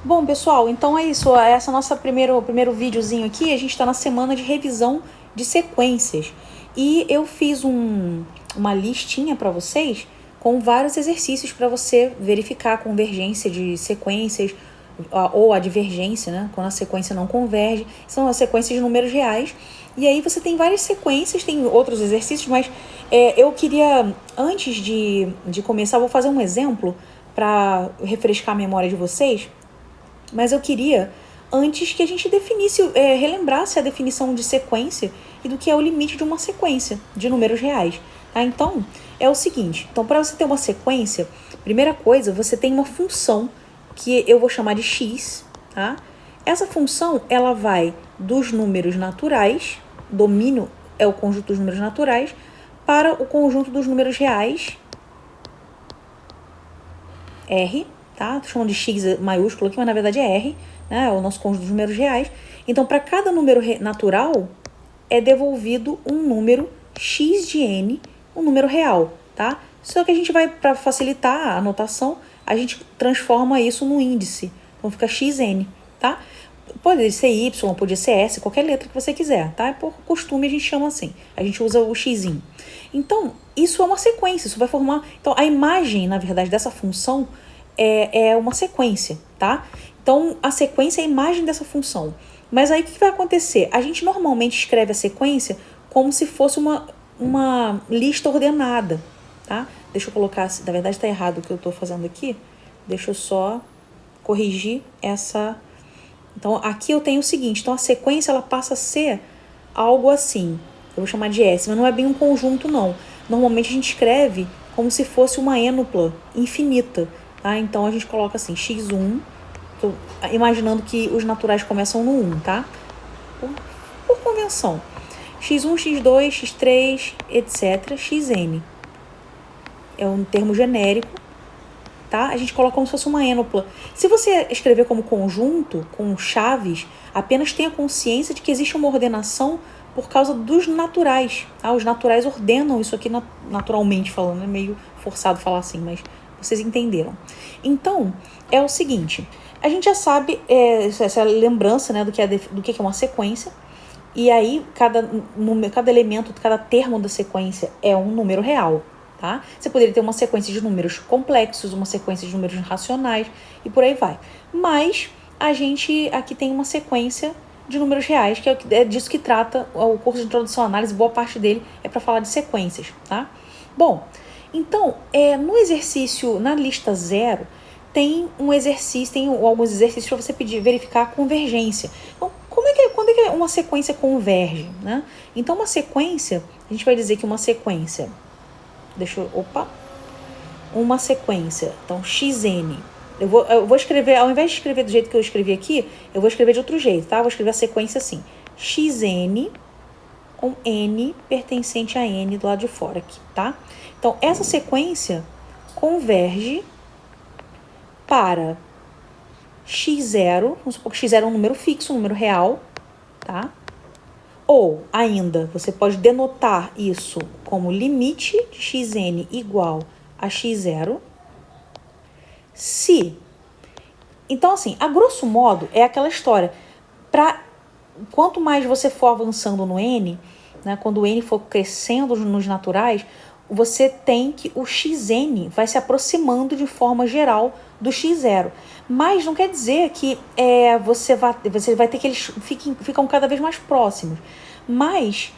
Bom, pessoal, então é isso. Essa nossa primeiro videozinho aqui, a gente está na semana de revisão de sequências. E eu fiz uma listinha para vocês com vários exercícios para você verificar a convergência de sequências ou a divergência, né? Quando a sequência não converge. São as sequências de números reais. E aí você tem várias sequências, tem outros exercícios, mas eu queria, antes de começar, vou fazer um exemplo para refrescar a memória de vocês. Mas eu queria, antes que a gente definisse, relembrasse a definição de sequência e do que é o limite de uma sequência de números reais. Tá? Então, é o seguinte. Então, para você ter uma sequência, primeira coisa, você tem uma função que eu vou chamar de x. Tá? Essa função, ela vai dos números naturais, domínio é o conjunto dos números naturais, para o conjunto dos números reais, R, tá? Tô chamando de x maiúsculo aqui, mas na verdade é R, né? É o nosso conjunto de números reais. Então, para cada número natural, é devolvido um número x de n, um número real, tá? Só que a gente vai, para facilitar a anotação, a gente transforma isso no índice. Então, fica xn, tá? Pode ser y, pode ser s, qualquer letra que você quiser, tá? Por costume a gente chama assim. A gente usa o xzinho. Então, isso é uma sequência, isso vai formar... Então, a imagem, na verdade, dessa função é uma sequência, tá? Então, a sequência é a imagem dessa função. Mas aí, o que vai acontecer? A gente normalmente escreve a sequência como se fosse uma lista ordenada, tá? Deixa eu colocar... Na verdade, está errado o que eu estou fazendo aqui. Deixa eu só corrigir essa... Então, aqui eu tenho o seguinte. Então, a sequência, ela passa a ser algo assim. Eu vou chamar de S, mas não é bem um conjunto, não. Normalmente, a gente escreve como se fosse uma ênupla infinita, tá? Então, a gente coloca assim, x1, tô imaginando que os naturais começam no 1, tá? Por convenção. x1, x2, x3, etc. xn. É um termo genérico, tá? A gente coloca como se fosse uma ênupla. Se você escrever como conjunto, com chaves, apenas tenha consciência de que existe uma ordenação por causa dos naturais. Tá? Os naturais ordenam isso aqui naturalmente falando. É meio forçado falar assim, mas vocês entenderam. Então, é o seguinte. A gente já sabe essa lembrança, né, do que é uma sequência. E aí, cada elemento, cada termo da sequência é um número real. Tá? Você poderia ter uma sequência de números complexos, uma sequência de números racionais e por aí vai. Mas a gente aqui tem uma sequência de números reais, que é disso que trata o curso de introdução à análise, boa parte dele é para falar de sequências. Tá? Bom, então, no exercício, na lista 0, tem um exercício, tem alguns exercícios para você verificar a convergência. Então, quando é que uma sequência converge? Né? Então, uma sequência, a gente vai dizer que uma sequência... Uma sequência. Então, xn. Eu vou escrever, ao invés de escrever do jeito que eu escrevi aqui, eu vou escrever de outro jeito, tá? Eu vou escrever a sequência assim. xn com n pertencente a n do lado de fora aqui, tá? Então, essa sequência converge para x0. Vamos supor que x0 é um número fixo, um número real, tá? Ou, ainda, você pode denotar isso como limite de xn igual a x0, se... Então, assim, a grosso modo, é aquela história. Quanto mais você for avançando no n, né, quando o n for crescendo nos naturais, você tem que o xn vai se aproximando de forma geral do x0. Mas não quer dizer que você vai ter que eles ficam cada vez mais próximos. Mas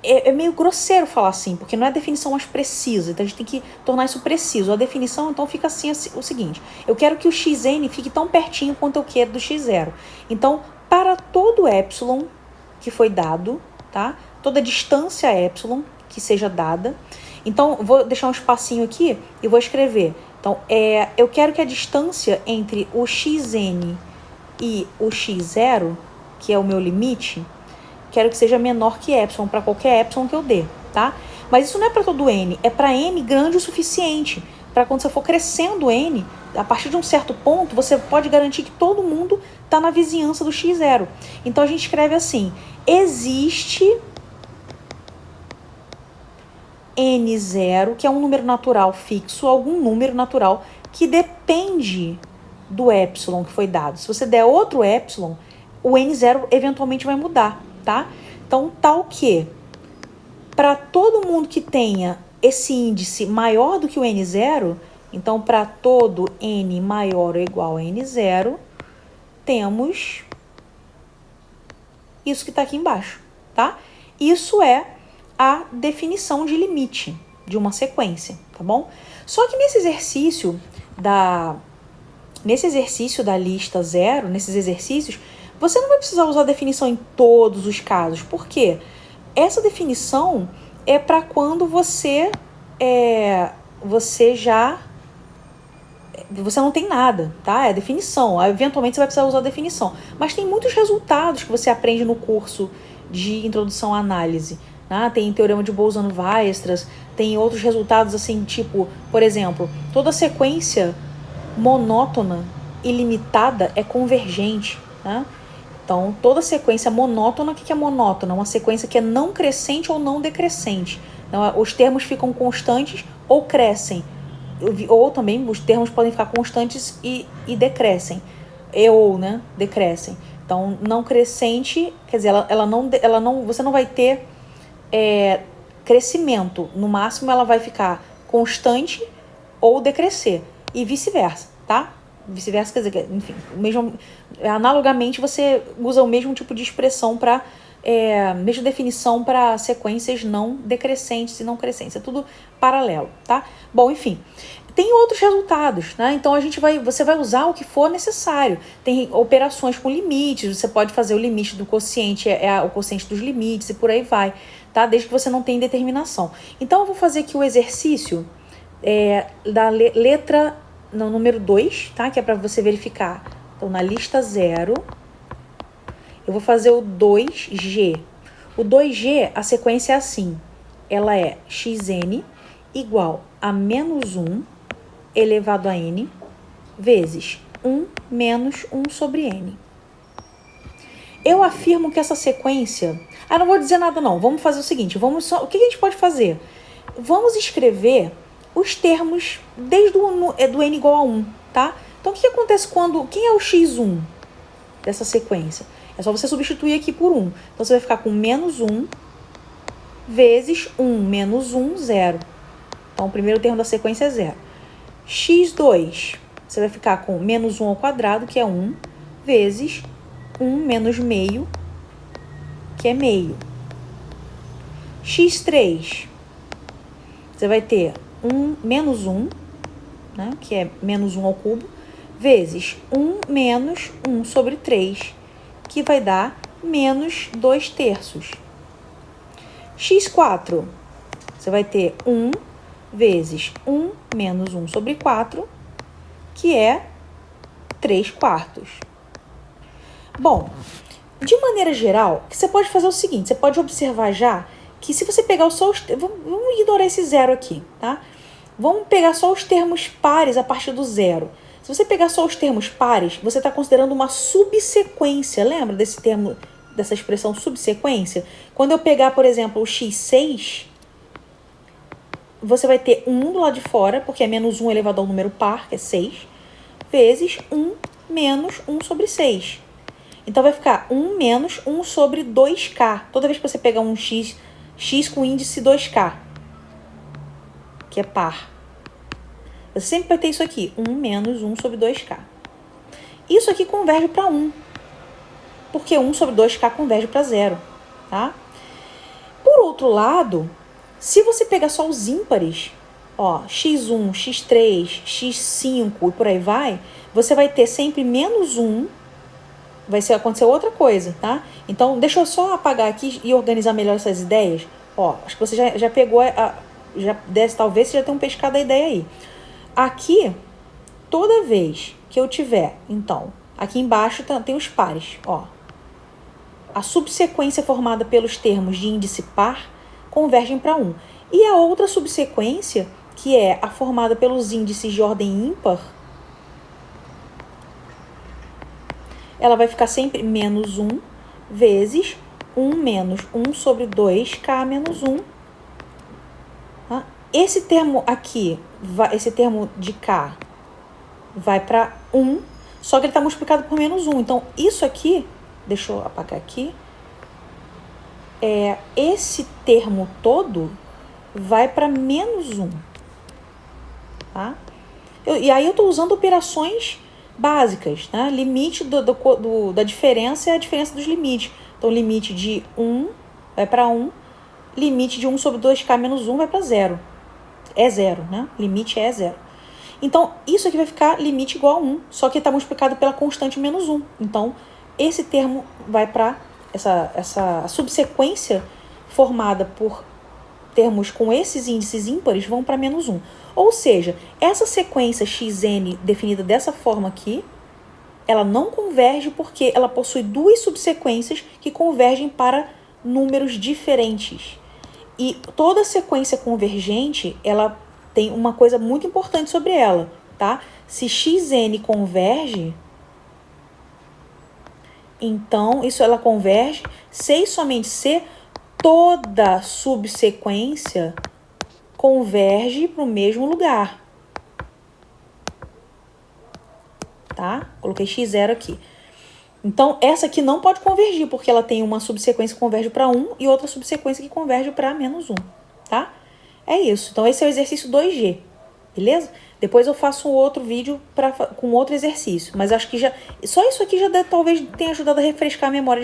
é meio grosseiro falar assim, porque não é a definição mais precisa. Então a gente tem que tornar isso preciso. A definição então fica assim, o seguinte. Eu quero que o xn fique tão pertinho quanto eu quero do x0. Então, para todo epsilon que foi dado, tá? Toda distância epsilon que seja dada. Então, vou deixar um espacinho aqui e vou escrever. Então, eu quero que a distância entre o xn e o x0, que é o meu limite, quero que seja menor que epsilon, para qualquer epsilon que eu dê, tá? Mas isso não é para todo n, é para n grande o suficiente. Para quando você for crescendo n, a partir de um certo ponto, você pode garantir que todo mundo está na vizinhança do x0. Então, a gente escreve assim, existe n0, que é um número natural fixo, algum número natural que depende do epsilon que foi dado. Se você der outro epsilon, o N0 eventualmente vai mudar, tá? Então, tal que, para todo mundo que tenha esse índice maior do que o N0, então, para todo N maior ou igual a N0, temos isso que está aqui embaixo, tá? Isso é a definição de limite de uma sequência, tá bom? Só que nesse exercício da lista zero, nesses exercícios, você não vai precisar usar a definição em todos os casos. Por quê? Essa definição é para quando você não tem nada, tá? É a definição. Eventualmente você vai precisar usar a definição. Mas tem muitos resultados que você aprende no curso de introdução à análise. Né? Tem teorema de Bolzano-Weierstrass, tem outros resultados assim, tipo, por exemplo, toda sequência monótona ilimitada é convergente, né? Então, toda sequência monótona, o que é monótona? Uma sequência que é não crescente ou não decrescente. Então, os termos ficam constantes ou crescem. Ou também os termos podem ficar constantes e decrescem. Né? Decrescem. Então, não crescente, quer dizer, você não vai ter crescimento. No máximo, ela vai ficar constante ou decrescer. E vice-versa, tá? Vice-versa quer dizer, enfim, analogamente você usa o mesmo tipo de expressão para mesma definição para sequências não decrescentes e não crescentes. É tudo paralelo, tá? Bom, enfim, tem outros resultados, né? Então você vai usar o que for necessário. Tem operações com limites, você pode fazer o limite do quociente, o quociente dos limites e por aí vai, tá? Desde que você não tenha indeterminação. Então eu vou fazer aqui o exercício da letra no número 2, tá? Que é para você verificar. Então, na lista 0, eu vou fazer o 2G. O 2G, a sequência é assim. Ela é xn igual a menos 1 elevado a n vezes 1 menos 1 sobre n. Eu afirmo que essa sequência... não vou dizer nada não. Vamos fazer o seguinte. O que a gente pode fazer? Vamos escrever os termos desde do n igual a 1, tá? Então, o que acontece quando... Quem é o x1 dessa sequência? É só você substituir aqui por 1. Então, você vai ficar com menos 1 vezes 1 menos 1, 0. Então, o primeiro termo da sequência é 0. x2, você vai ficar com menos 1 ao quadrado, que é 1, vezes 1 menos meio, que é meio. x3, você vai ter menos 1, né, que é menos 1 ao cubo, vezes 1 menos 1 sobre 3, que vai dar menos 2 terços. x4, você vai ter 1 vezes 1 menos 1 sobre 4, que é 3 quartos. Bom, de maneira geral, você pode fazer o seguinte, você pode observar já que se você pegar só os... Vamos ignorar esse zero aqui, tá? Vamos pegar só os termos pares a partir do zero. Se você pegar só os termos pares, você está considerando uma subsequência. Lembra desse termo, dessa expressão subsequência? Quando eu pegar, por exemplo, o x6, você vai ter 1 do lado de fora, porque é menos 1 elevado ao número par, que é 6, vezes 1 menos 1 sobre 6. Então, vai ficar 1 menos 1 sobre 2k. Toda vez que você pegar um x com índice 2k, que é par, você sempre vai ter isso aqui, 1 menos 1 sobre 2k. Isso aqui converge para 1, porque 1 sobre 2k converge para 0, tá? Por outro lado, se você pegar só os ímpares, ó, x1, x3, x5 e por aí vai, você vai ter sempre menos 1, vai acontecer outra coisa, tá? Então, deixa eu só apagar aqui e organizar melhor essas ideias. Ó, acho que você já pegou, talvez você já tenha pescado a ideia aí. Aqui, toda vez que eu tiver, então, aqui embaixo tem os pares, ó. A subsequência formada pelos termos de índice par convergem para 1. E a outra subsequência, que é a formada pelos índices de ordem ímpar, ela vai ficar sempre menos 1 vezes 1 menos 1 sobre 2k menos 1. Tá? Esse termo aqui, esse termo de k vai para 1, só que ele está multiplicado por menos 1. Então, isso aqui, deixa eu apagar aqui, esse termo todo vai para menos 1. Tá? E aí eu estou usando operações básicas, né? Limite da diferença é a diferença dos limites. Então, limite de 1 vai para 1, limite de 1 sobre 2k menos 1 vai para 0. É 0, né? Limite é 0. Então, isso aqui vai ficar limite igual a 1, só que está multiplicado pela constante menos 1. Então, esse termo vai para essa subsequência formada por termos com esses índices ímpares vão para menos 1. Ou seja, essa sequência xn definida dessa forma aqui, ela não converge porque ela possui duas subsequências que convergem para números diferentes. E toda sequência convergente, ela tem uma coisa muito importante sobre ela, tá? Se xn converge, então isso ela converge se e somente se toda subsequência converge para o mesmo lugar. Tá? Coloquei x0 aqui. Então, essa aqui não pode convergir, porque ela tem uma subsequência que converge para 1 e outra subsequência que converge para menos 1, tá? É isso. Então, esse é o exercício 2G, beleza? Depois eu faço um outro vídeo com outro exercício, mas acho que só isso aqui já talvez tenha ajudado a refrescar a memória